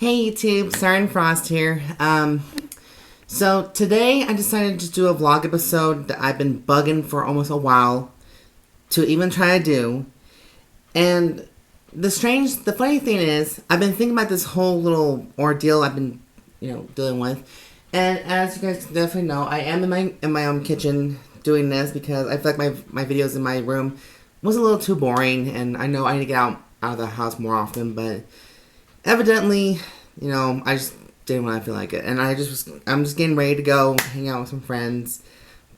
Hey YouTube, Siren Frost here. So today I decided to do a vlog episode that I've been bugging for almost a while to even try to do. And the funny thing is, I've been thinking about this whole little ordeal I've been, dealing with. And as you guys definitely know, I am in my own kitchen doing this because I feel like my videos in my room was a little too boring, and I know I need to get out of the house more often, but evidently, I just didn't when I feel like it. And I'm just getting ready to go hang out with some friends.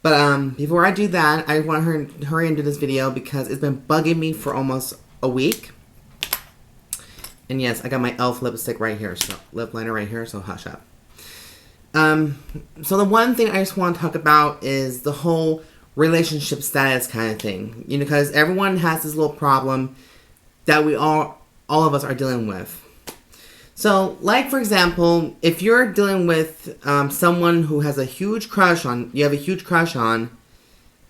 But before I do that, I want to hurry and do this video because it's been bugging me for almost a week. And yes, I got my e.l.f. lipstick right here, so lip liner right here, so hush up. So the one thing I just want to talk about is the whole relationship status kind of thing. Because everyone has this little problem that we all of us are dealing with. So, like for example, if you're dealing with someone who has a huge crush on, you have a huge crush on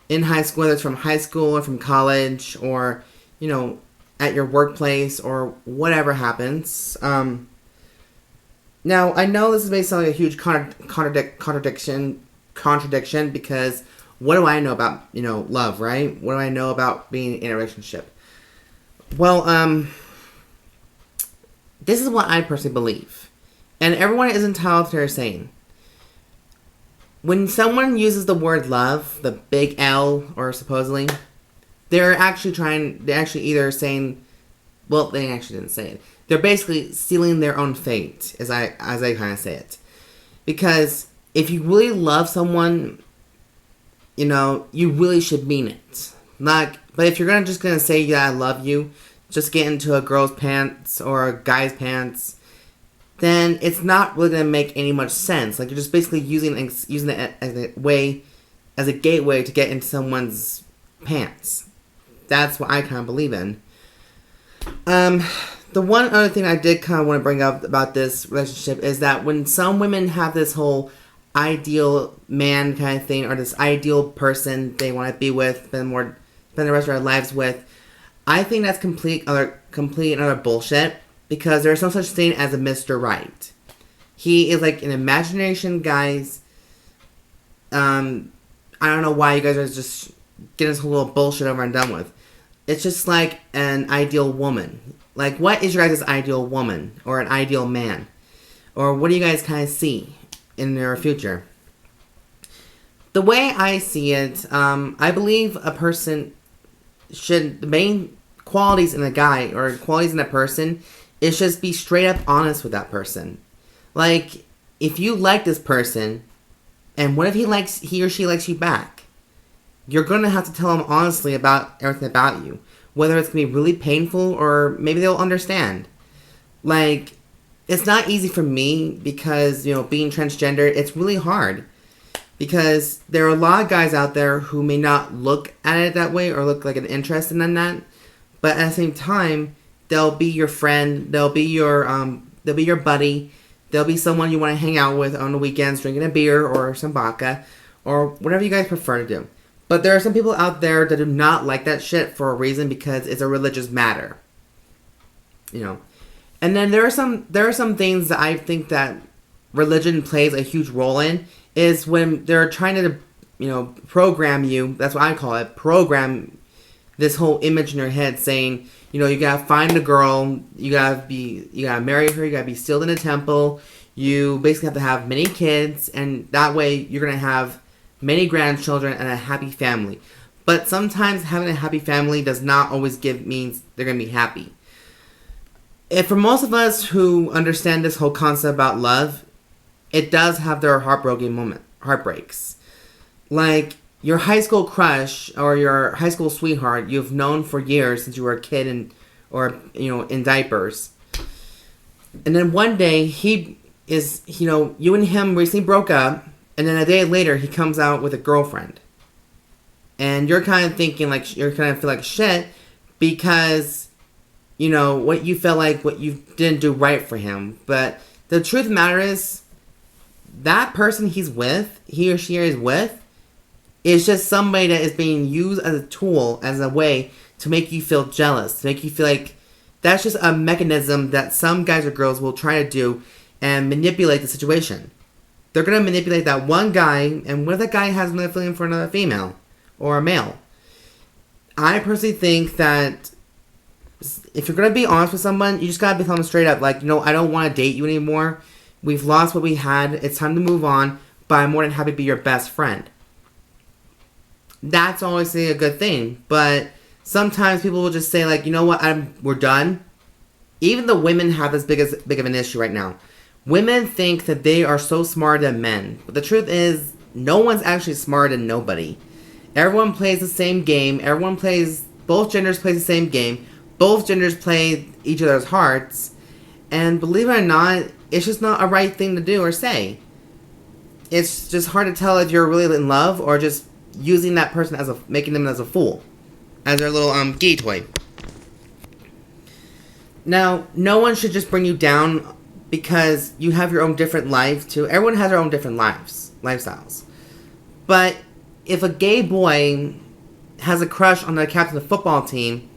in high school, whether it's from high school or from college or, at your workplace or whatever happens. Now, I know this is basically a huge contradiction because what do I know about, love, right? What do I know about being in a relationship? Well, this is what I personally believe. And everyone is entitled to their saying. When someone uses the word love, the big L, or supposedly, they're actually either saying, well, they actually didn't say it. They're basically sealing their own fate, as I kind of say it. Because if you really love someone, you really should mean it. But if you're just gonna say, yeah, I love you, just get into a girl's pants or a guy's pants, then it's not really going to make any much sense. Like, you're just basically using it as a gateway to get into someone's pants. That's what I kind of believe in. The one other thing I did kind of want to bring up about this relationship is that when some women have this whole ideal man kind of thing, or this ideal person they want to be with, spend the rest of their lives with, I think that's complete and utter bullshit, because there's no such thing as a Mr. Right. He is like an imagination, guys. I don't know why you guys are just getting this whole little bullshit over and done with. It's just like an ideal woman. Like, what is your guys' ideal woman or an ideal man? Or what do you guys kind of see in their future? The way I see it, I believe a person the main qualities in a guy or qualities in a person is just be straight up honest with that person. Like, if you like this person, and what if he or she likes you back? You're gonna have to tell them honestly about everything about you, whether it's gonna be really painful or maybe they'll understand. Like, it's not easy for me because, being transgender, it's really hard. Because there are a lot of guys out there who may not look at it that way or look like an interest in that, but at the same time, they'll be your friend, they'll be your buddy, they'll be someone you want to hang out with on the weekends, drinking a beer or some vodka, or whatever you guys prefer to do. But there are some people out there that do not like that shit for a reason, because it's a religious matter. And then there are some things that I think that religion plays a huge role in. Is when they're trying to, program you, that's what I call it, program this whole image in your head saying, you gotta find a girl, you gotta marry her, you gotta be sealed in a temple, you basically have to have many kids, and that way you're gonna have many grandchildren and a happy family. But sometimes having a happy family does not always means they're gonna be happy. And for most of us who understand this whole concept about love, it does have their heartbreaks. Like, your high school crush or your high school sweetheart you've known for years since you were a kid in diapers. And then one day you and him recently broke up, and then a day later he comes out with a girlfriend. And you're kind of thinking you're kind of feel like shit because, what you felt like what you didn't do right for him. But the truth of the matter is, that person he or she is with, is just somebody that is being used as a tool, as a way to make you feel jealous, to make you feel like That's just a mechanism that some guys or girls will try to do and manipulate the situation. They're going to manipulate that one guy, and what if that guy has another feeling for another female or a male? I personally think that if you're going to be honest with someone, you just got to be telling them straight up, like, I don't want to date you anymore. We've lost what we had. It's time to move on, but I'm more than happy to be your best friend. That's always a good thing, but sometimes people will just say, like, you know what, we're done. Even the women have this big of an issue right now. Women think that they are so smarter than men. But the truth is, no one's actually smarter than nobody. Everyone plays the same game. Both genders play the same game. Both genders play each other's hearts. And believe it or not, it's just not a right thing to do or say. It's just hard to tell if you're really in love or just using that person making them as a fool. As their little gay toy. Now, no one should just bring you down because you have your own different life too. Everyone has their own different lifestyles. But if a gay boy has a crush on the captain of the football team,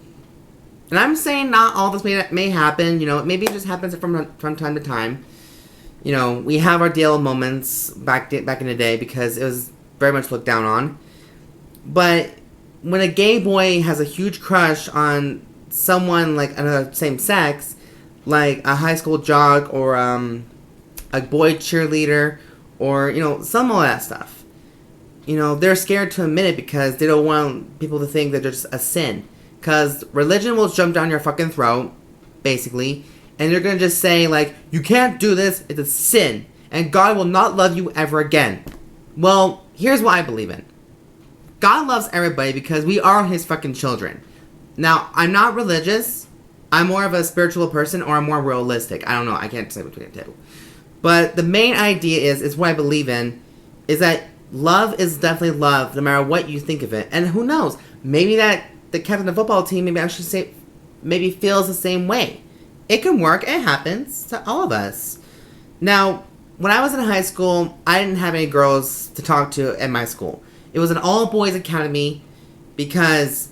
and I'm saying not all this may happen, maybe it just happens from time to time. We have our deal moments back in the day because it was very much looked down on. But when a gay boy has a huge crush on someone like another same sex, like a high school jock or a boy cheerleader or, some of that stuff, they're scared to admit it because they don't want people to think that they're just a sin. Because religion will jump down your fucking throat, basically, and they're going to just say, like, you can't do this, it's a sin, and God will not love you ever again. Well, here's what I believe in. God loves everybody because we are his fucking children. Now, I'm not religious. I'm more of a spiritual person, or I'm more realistic. I don't know. I can't say between the two. But the main idea is what I believe in, is that love is definitely love, no matter what you think of it. And who knows? Maybe that the captain of the football team maybe feels the same way. It can work. It happens to all of us. Now, when I was in high school, I didn't have any girls to talk to at my school. It was an all-boys academy because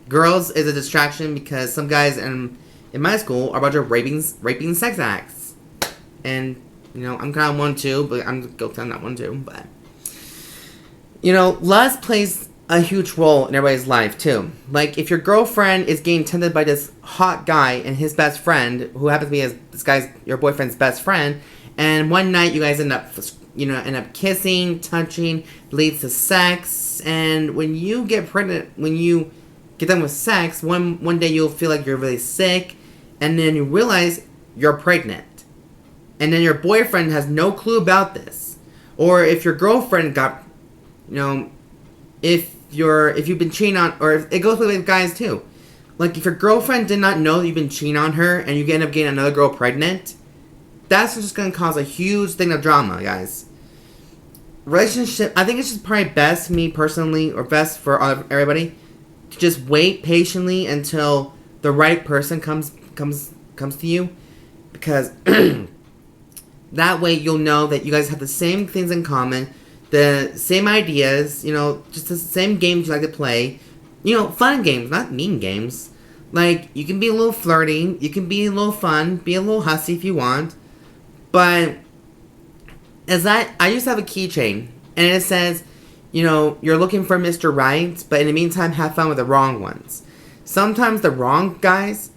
girls is a distraction because some guys in my school are a bunch of raping sex addicts. And, I'm kind of one too, but I'm guilty on that one too. But, lust plays a huge role in everybody's life too. Like, if your girlfriend is getting tempted by this hot guy and his best friend, who happens to be your boyfriend's best friend, and one night you guys end up kissing, touching, leads to sex, and when you get pregnant, when you get done with sex, one day you'll feel like you're really sick, and then you realize you're pregnant. And then your boyfriend has no clue about this. Or if your girlfriend got, if you've been cheating on, or if, it goes with guys too. Like, if your girlfriend did not know that you've been cheating on her, and you end up getting another girl pregnant, that's just going to cause a huge thing of drama, guys. Relationship, I think it's just probably best, me personally, or best for everybody, to just wait patiently until the right person comes to you, because that way you'll know that you guys have the same things in common, the same ideas, just the same games you like to play, fun games, not mean games. Like, you can be a little flirty, you can be a little fun, be a little hussy if you want, but I used to have a keychain, and it says, you're looking for Mr. Right, but in the meantime, have fun with the wrong ones. Sometimes the wrong guys,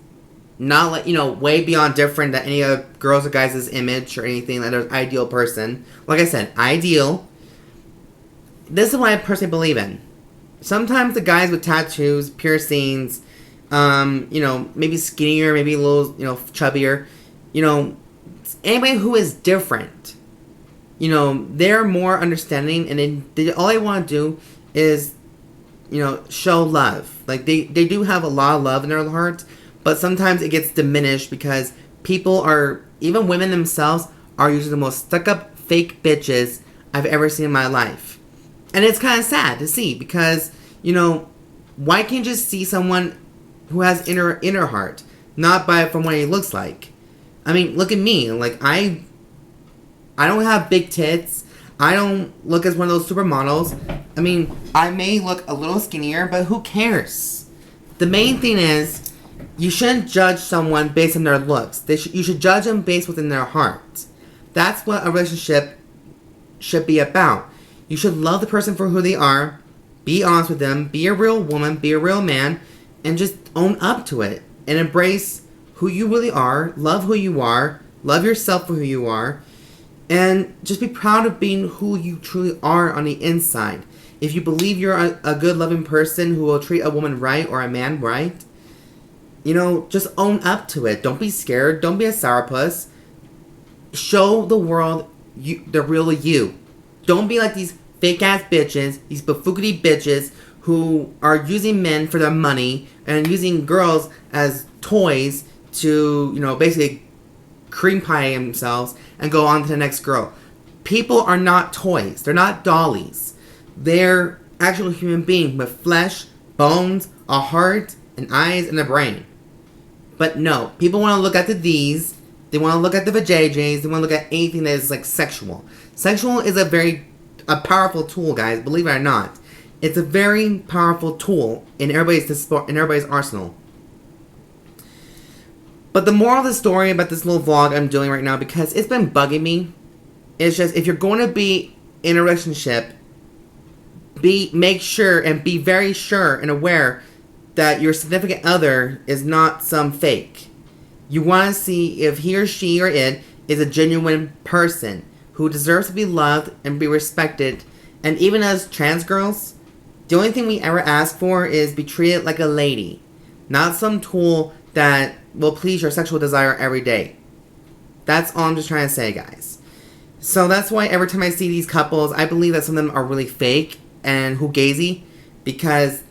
not like, way beyond different than any other girls or guys' image or anything, like their ideal person. Like I said, ideal. This is what I personally believe in. Sometimes the guys with tattoos, piercings, maybe skinnier, maybe a little, chubbier, anybody who is different, they're more understanding, and all they want to do is, show love. Like, they do have a lot of love in their hearts, but sometimes it gets diminished because even women themselves are usually the most stuck-up fake bitches I've ever seen in my life. And it's kind of sad to see because, why can't you just see someone who has inner heart, not from what he looks like? I mean, look at me. Like, I don't have big tits. I don't look as one of those supermodels. I mean, I may look a little skinnier, but who cares? The main thing is, you shouldn't judge someone based on their looks. You should judge them based within their heart. That's what a relationship should be about. You should love the person for who they are, be honest with them, be a real woman, be a real man, and just own up to it and embrace who you really are, love who you are, love yourself for who you are, and just be proud of being who you truly are on the inside. If you believe you're a good, loving person who will treat a woman right or a man right, just own up to it. Don't be scared. Don't be a sourpuss. Show the world the real you. Don't be like these fake-ass bitches, these bafookity bitches who are using men for their money and using girls as toys to, basically cream pie themselves and go on to the next girl. People are not toys. They're not dollies. They're actual human beings with flesh, bones, a heart, and eyes, and a brain. But no, people want to look at the D's. They want to look at the vajayjays. They want to look at anything that is like sexual. Sexual is a powerful tool, guys. Believe it or not, it's a very powerful tool in everybody's arsenal. But the moral of the story about this little vlog I'm doing right now, because it's been bugging me, is just if you're going to be in a relationship, make sure and be very sure and aware that your significant other is not some fake. You want to see if he or she or it is a genuine person who deserves to be loved and be respected. And even as trans girls, the only thing we ever ask for is be treated like a lady, not some tool that will please your sexual desire every day. That's all I'm just trying to say, guys. So that's why every time I see these couples, I believe that some of them are really fake and hugazy, because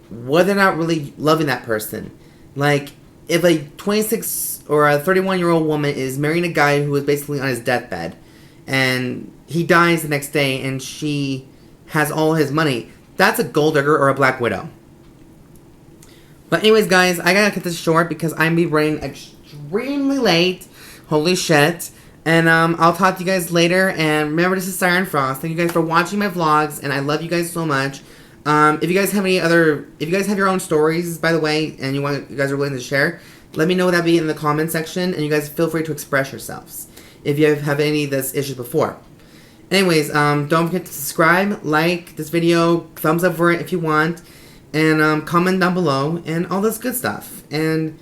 they're not really loving that person. Like, if a 26 or a 31-year-old woman is marrying a guy who is basically on his deathbed, and he dies the next day, and she has all his money, that's a gold digger or a black widow. But anyways, guys, I gotta cut this short because I'm be running extremely late. Holy shit. And I'll talk to you guys later. And remember, this is Siren Frost. Thank you guys for watching my vlogs, and I love you guys so much. If you guys have your own stories, by the way, and you guys are willing to share, let me know that be in the comment section, and you guys feel free to express yourselves if you have any of this issues before. Anyways, don't forget to subscribe, like this video, thumbs up for it if you want, and comment down below, and all this good stuff. And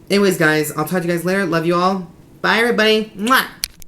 anyways, guys, I'll talk to you guys later. Love you all. Bye, everybody. Mwah!